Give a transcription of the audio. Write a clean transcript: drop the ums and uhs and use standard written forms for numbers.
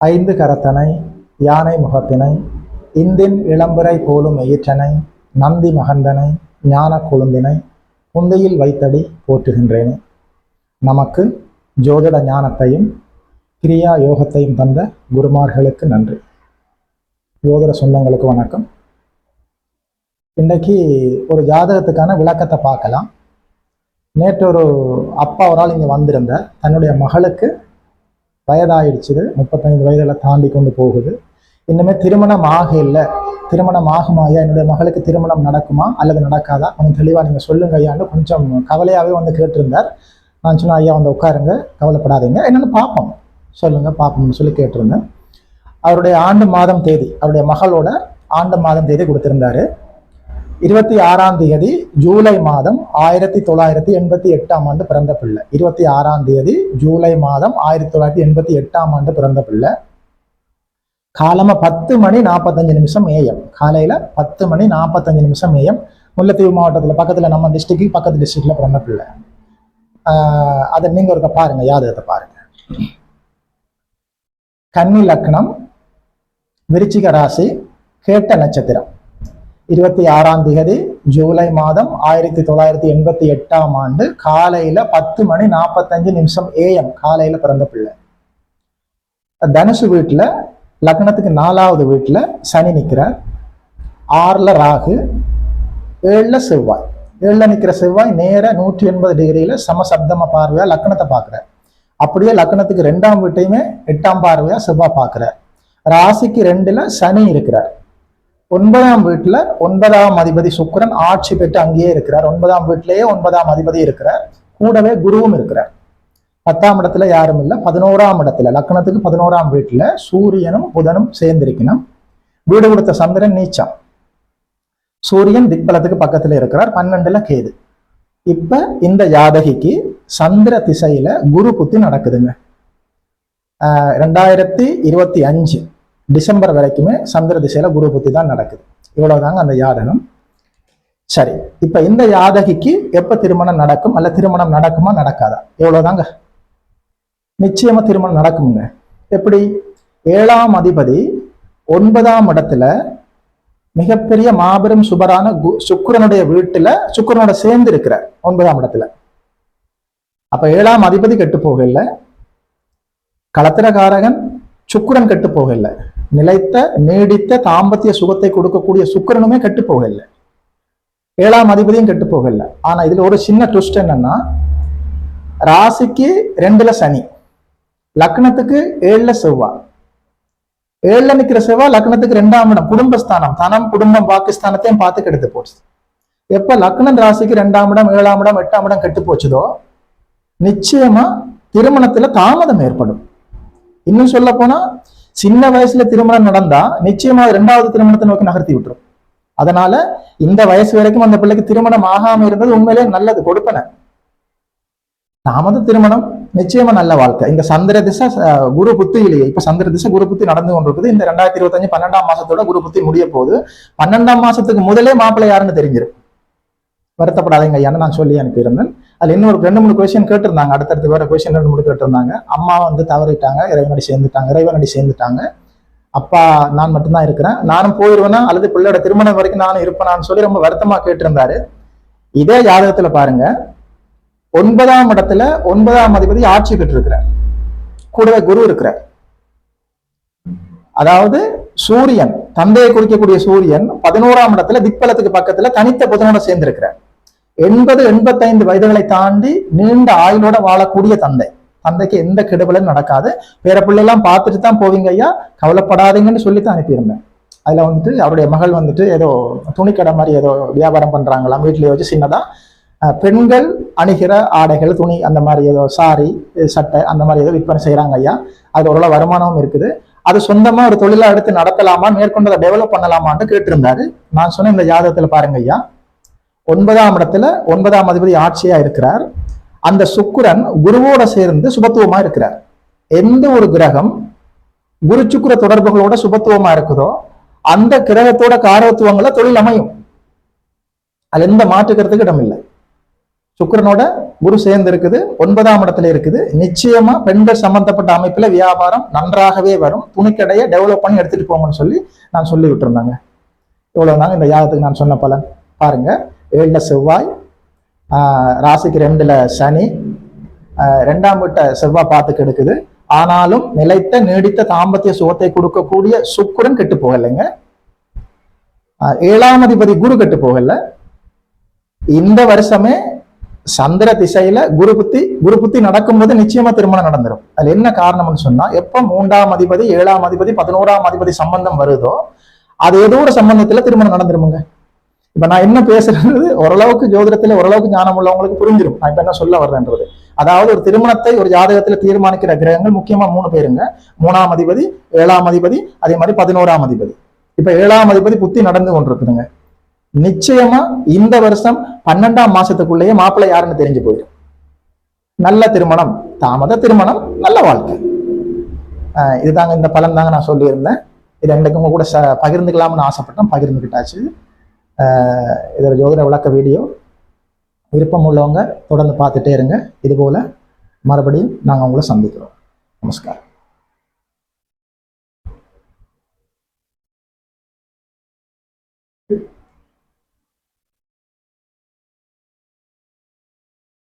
ஐந்து கரத்தனை யானை முகத்தினை இந்தின் இளம்புரை போலும் எயிற்றனை நந்தி மகந்தனை ஞான கொழுந்தினை குந்தையில் வைத்தடி போற்றுகின்றேனே. நமக்கு ஜோதிட ஞானத்தையும் கிரியா யோகத்தையும் தந்த குருமார்களுக்கு நன்றி. ஜோதிட சொந்தங்களுக்கு வணக்கம். இன்றைக்கு ஒரு ஜாதகத்துக்கான விளக்கத்தை பார்க்கலாம். நேற்று ஒரு அப்பா ஒரு ஆள் இங்கே வந்திருந்த தன்னுடைய மகளுக்கு வயதாயிடுச்சுது, 35 வயதில் தாண்டி கொண்டு போகுது. இன்னுமே திருமணம் இல்லை, திருமணம் ஆகுமாயா, என்னுடைய மகளுக்கு திருமணம் நடக்குமா அல்லது நடக்காதா, கொஞ்சம் தெளிவாக நீங்கள் சொல்லுங்க ஐயான்னு கொஞ்சம் கவலையாகவே வந்து கேட்டிருந்தார். நான் சொன்னேன், ஐயா வந்து உட்காருங்க, கவலைப்படாதீங்க, என்னென்னு பார்ப்போம், சொல்லுங்க பார்ப்போம்னு சொல்லி கேட்டிருந்தேன். அவருடைய ஆண்டு மாதம் தேதி, அவருடைய மகளோட ஆண்டு மாதம் தேதி கொடுத்திருந்தாரு. 26ஆம் தேதி ஜூலை மாதம் 1988ஆம் ஆண்டு பிறந்த பிள்ளை. 26ஆம் தேதி ஜூலை மாதம் 1988ஆம் ஆண்டு பிறந்த பிள்ளை. காலமா 10:45 AM, காலையில 10:45 AM. முல்லைத்தீவு மாவட்டத்தில் பக்கத்துல, நம்ம டிஸ்ட்ரிக்ட் பக்கத்து டிஸ்ட்ரிக்ட்ல பிறந்த பிள்ளை. அதை நீங்க ஒருக்க பாருங்க, யாதகத்தை பாருங்க. கன்னி லக்னம், விருச்சிக ராசி, கேட்ட நட்சத்திரம். 26ஆம் தேதி ஜூலை மாதம் 1988ஆம் ஆண்டு காலையில 10:45 AM காலையில பிறந்த பிள்ளை. தனுசு வீட்டுல லக்னத்துக்கு 4வது வீட்டுல சனி நிற்கிறார். 6ல ராகு, 7ல செவ்வாய். 7ல நிற்கிற செவ்வாய் நேர 180 டிகிரியில சமசப்தம பார்வையா லக்னத்தை பார்க்கிறார். அப்படியே லக்னத்துக்கு 2ஆம் வீட்டையுமே 8ஆம் பார்வையா செவ்வாய் பார்க்கிறார். ராசிக்கு 2ல சனி இருக்கிறார். 9ஆம் வீட்டுல 9ஆம் அதிபதி சுக்கிரன் ஆட்சி பெற்று அங்கேயே இருக்கிறார். 9ஆம் வீட்டிலேயே 9ஆம் அதிபதி இருக்கிறார். கூடவே குருவும் இருக்கிறார். 10ஆம் இடத்துல யாரும் இல்லை. 11ஆம் இடத்துல லக்னத்துக்கு 11ஆம் வீட்டுல சூரியனும் புதனும் சேர்ந்திருக்கணும். வீடு கொடுத்த சந்திரன் நீச்சம். சூரியன் திக்பலத்துக்கு பக்கத்துல இருக்கிறார். 12ல கேது. இப்ப இந்த ஜாதகிக்கு சந்திர திசையில குரு புத்தி நடக்குதுங்க. 2025 டிசம்பர் வரைக்குமே சந்திர திசையில குரு புத்தி தான் நடக்குது. இவ்வளவுதாங்க அந்த ஜாதகம். சரி, இப்ப இந்த ஜாதகிக்கு எப்ப திருமணம் நடக்கும், அல்ல திருமணம் நடக்குமா நடக்காதா? எவ்வளவுதாங்க, நிச்சயமா திருமணம் நடக்குங்க. எப்படி? 7ஆம் அதிபதி 9ஆம் இடத்துல மிகப்பெரிய மாபெரும் சுபரான சுக்கிரனுடைய வீட்டுல சுக்கிரனோட சேர்ந்து இருக்கிறார் 9ஆம் இடத்துல. அப்ப 7ஆம் அதிபதி கெட்டு போகல, களத்திரகாரகன் சுக்கிரன் கெட்டு போகல, நிலைத்த நீடித்த தாம்பத்திய சுகத்தை கொடுக்கக்கூடிய சுக்கிரனுமே கெட்டு போகல, 7ஆம் அதிபதியும் கெட்டு போகல. ஆனா இதுல ஒரு சின்ன ட்விஸ்ட் என்னன்னா, ராசிக்கு 2ல சனி, லக்னத்துக்கு 7ல செவ்வாய். 7ல நிக்கிற செவ்வாய் லக்னத்துக்கு 2ஆம் இடம், குடும்பஸ்தானம், தனம் குடும்பம் பாகிஸ்தானத்தையும் பார்த்து கெடுத்து போச்சு. எப்ப லக்னம் ராசிக்கு 2ஆம் இடம் 7ஆம் இடம் 8ஆம் இடம் கெட்டு போச்சுதோ, நிச்சயமா திருமணத்துல தாமதம் ஏற்படும். இன்னும் சொல்ல போனா, சின்ன வயசுல திருமணம் நடந்தா நிச்சயமா 2வது திருமணத்தை நோக்கி நகர்த்தி விட்டுரும். அதனால இந்த வயசு வரைக்கும் அந்த பிள்ளைக்கு திருமணம் ஆகாம இருந்தது உண்மையிலே நல்லது, கொடுப்பன. தாமத திருமணம் நிச்சயமா நல்ல வாழ்க்கை. இந்த சந்திர திசை குரு புத்தியிலேயே, இப்ப சந்திர திசை குரு புத்தி நடந்து கொண்டிருக்குது. இந்த 2025 12ஆம் மாசத்தோட குரு புத்தி முடிய போகுது. 12ஆம் மாசத்துக்கு முதலே மாப்பிள்ளை யாருன்னு தெரிஞ்சிடும். வருத்தப்படாதீங்க ஐயான்னு நான் சொல்லி அனுப்பியிருந்தேன். அதுல இன்னும் ஒரு 2-3 கொஸ்டின் கேட்டிருந்தாங்க. அடுத்தடுத்து வேற கொஸ்டின் 2-3 கேட்டிருந்தாங்க. அம்மா வந்து தவறிட்டாங்க, இறைவனடி சேர்ந்துட்டாங்க. அப்பா நான் மட்டும்தான் இருக்கிறேன், நானும் போயிருவேனா அல்லது பிள்ளையோட திருமணம் வரைக்கும் நானும் இருப்பேனான்னு சொல்லி ரொம்ப வருத்தமா கேட்டிருந்தாரு. இதே ஜாதகத்துல பாருங்க, 9ஆம் இடத்துல 9ஆம் அதிபதி ஆட்சி பெற்று இருக்கிறார். கூடவே குரு இருக்கிறார். அதாவது சூரியன், தந்தையை குறிக்கக்கூடிய சூரியன் 11ஆம் இடத்துல திக்பலத்துக்கு பக்கத்துல தனித்த புதனோட சேர்ந்திருக்கிறார். 80-85 வயதுகளை தாண்டி நீண்ட ஆயுளோட வாழக்கூடிய தந்தை. தந்தைக்கு எந்த கெடுபலும் நடக்காது. பேர பிள்ளைலாம் பார்த்துட்டு தான் போவீங்க ஐயா, கவலைப்படாதீங்கன்னு சொல்லித்தான் அனுப்பியிருந்தேன். அதுல வந்துட்டு அவருடைய மகள் வந்துட்டு ஏதோ துணிக்கடை மாதிரி ஏதோ வியாபாரம் பண்றாங்களாம், வீட்டிலேயே வச்சு சின்னதா பெண்கள் அணிகிற ஆடைகள், துணி, அந்த மாதிரி ஏதோ சாரி, சட்டை, அந்த மாதிரி ஏதோ விற்பனை செய்யறாங்க ஐயா. அது ஓரளவு வருமானமும் இருக்குது. அது சொந்தமா ஒரு தொழிலா எடுத்து நடத்தலாமா, மேற்கொண்டு அதை டெவலப் பண்ணலாமான்னு கேட்டிருந்தாரு. நான் சொன்ன இந்த ஜாதகத்துல பாருங்க ஐயா, 9ஆம் இடத்துல 9ஆம் அதிபதி ஆட்சியா இருக்கிறார். அந்த சுக்கிரன் குருவோட சேர்ந்து சுபத்துவமா இருக்கிறார். எந்த ஒரு கிரகம் குரு சுக்கிர தொடர்புகளோட சுபத்துவமா இருக்குதோ அந்த கிரகத்தோட காரகத்துவங்களை தொழில் அமையும். அது எந்த மாற்றுக்கிறதுக்கு இடம் இல்லை. சுக்கிரனோட குரு சேர்ந்து இருக்குது, 9ஆம் இடத்துல இருக்குது. நிச்சயமா பெண்கள் சம்பந்தப்பட்ட அமைப்புல வியாபாரம் நன்றாகவே வரும். துணிக்கடையை டெவலப் பண்ணி எடுத்துட்டு போங்கன்னு சொல்லி நான் சொல்லி விட்டுருந்தாங்க. இவ்வளவுதாங்க இந்த யாகத்துக்கு நான் சொன்ன பலன். பாருங்க, 7ல செவ்வாய், ராசிக்கு 2ல சனி, 2ஆம் வீட்டை செவ்வாய் பார்த்து கெடுக்குது. ஆனாலும் நிலைத்த நீடித்த தாம்பத்திய சுகத்தை கொடுக்கக்கூடிய சுக்கிரன் கெட்டு போகலைங்க. 7ஆம் அதிபதி குரு கெட்டு போகல. இந்த வருஷமே சந்திர திசையில குரு புத்தி நடக்கும்போது நிச்சயமா திருமணம் நடந்துடும். அதுல என்ன காரணம்னு சொன்னா, எப்ப 3ஆம் அதிபதி 7ஆம் அதிபதி 11ஆம் அதிபதி சம்பந்தம் வருதோ அது ஏதோ ஒரு சம்பந்தத்துல திருமணம் நடந்துருமுங்க. இப்ப நான் என்ன பேசுறது ஓரளவுக்கு ஜோதிடத்துல ஓரளவுக்கு ஞானம் உள்ளவங்களுக்கு புரிஞ்சிடும் நான் இப்ப என்ன சொல்ல வர்றேன்றது. அதாவது ஒரு திருமணத்தை ஒரு ஜாதகத்துல தீர்மானிக்கிற கிரகங்கள் முக்கியமா 3 பேருங்க. 3ஆம் அதிபதி, 7ஆம் அதிபதி, அதே மாதிரி 11ஆம் அதிபதி. இப்ப 7ஆம் அதிபதி புத்தி நடந்து கொண்டிருக்குதுங்க. நிச்சயமா இந்த வருஷம் 12ஆம் மாசத்துக்குள்ளேயே மாப்பிள்ளை யாருன்னு தெரிஞ்சு போயிடும். நல்ல திருமணம், தாமத திருமணம், நல்ல வாழ்க்கை. இதுதாங்க இந்த பலன் தாங்க நான் சொல்லியிருந்தேன். இது எனக்கு உங்க கூட பகிர்ந்துக்கலாம்னு ஆசைப்பட்டேன், பகிர்ந்துக்கிட்டாச்சு. இதோட ஜோதிட விளக்க வீடியோ விருப்பம் உள்ளவங்க தொடர்ந்து பார்த்துட்டே இருங்க. இது போல மறுபடியும் நாங்கள் உங்களை சந்திக்கிறோம். நமஸ்காரம்.